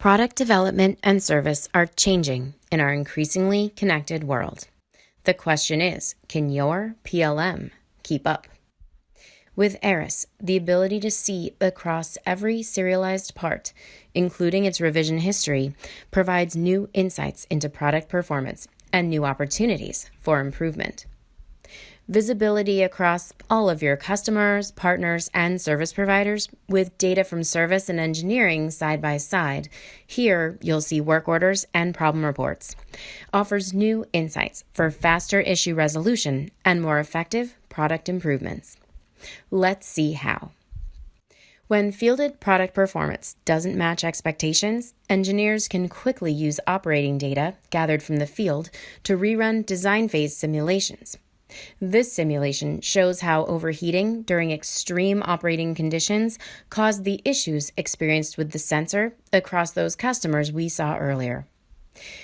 Product development and service are changing in our increasingly connected world. The question is, can your PLM keep up? With Aras, the ability to see across every serialized part, including its revision history, provides new insights into product performance and new opportunities for improvement. Visibility across all of your customers, partners, and service providers with data from service and engineering side by side. Here, you'll see work orders and problem reports. Offers new insights for faster issue resolution and more effective product improvements. Let's see how. When fielded product performance doesn't match expectations, engineers can quickly use operating data gathered from the field to rerun design phase simulations. This simulation shows how overheating during extreme operating conditions caused the issues experienced with the sensor across those customers we saw earlier.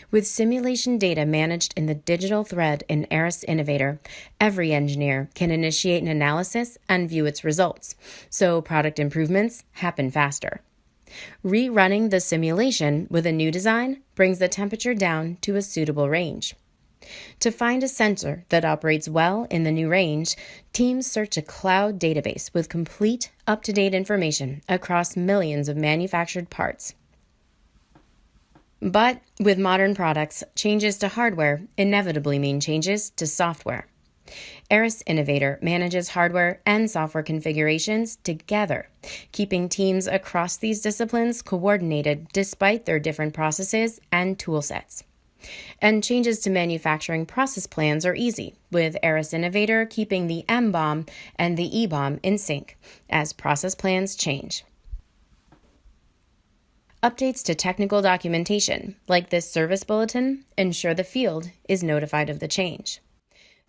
With simulation data managed in the digital thread in Aras Innovator, every engineer can initiate an analysis and view its results, so product improvements happen faster. Rerunning the simulation with a new design brings the temperature down to a suitable range. To find a sensor that operates well in the new range, teams search a cloud database with complete, up-to-date information across millions of manufactured parts. But with modern products, changes to hardware inevitably mean changes to software. Aras Innovator manages hardware and software configurations together, keeping teams across these disciplines coordinated despite their different processes and tool sets. And changes to manufacturing process plans are easy, with Aras Innovator keeping the M-BOM and the E-BOM in sync as process plans change. Updates to technical documentation, like this service bulletin, ensure the field is notified of the change.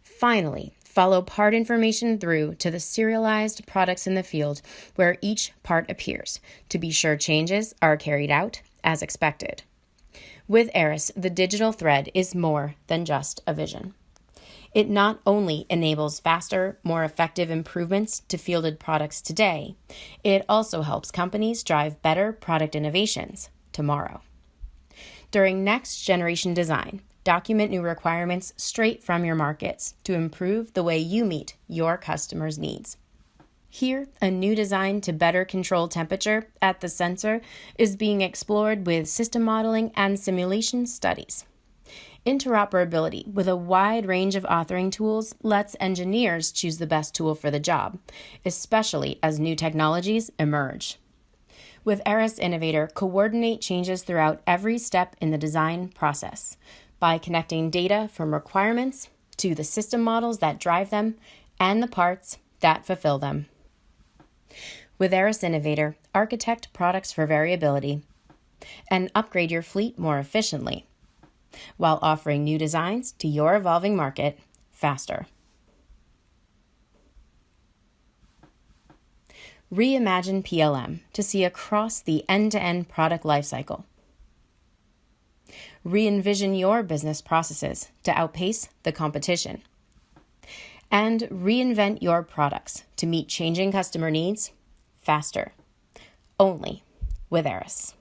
Finally, follow part information through to the serialized products in the field where each part appears to be sure changes are carried out as expected. With Aras, the digital thread is more than just a vision. It not only enables faster, more effective improvements to fielded products today, it also helps companies drive better product innovations tomorrow. During next generation design, document new requirements straight from your markets to improve the way you meet your customers' needs. Here, a new design to better control temperature at the sensor is being explored with system modeling and simulation studies. Interoperability with a wide range of authoring tools lets engineers choose the best tool for the job, especially as new technologies emerge. With Aras Innovator, coordinate changes throughout every step in the design process by connecting data from requirements to the system models that drive them and the parts that fulfill them. With Aras Innovator, architect products for variability and upgrade your fleet more efficiently while offering new designs to your evolving market faster. Reimagine PLM to see across the end-to-end product lifecycle. Re-envision your business processes to outpace the competition. And reinvent your products to meet changing customer needs faster. Only with Aras.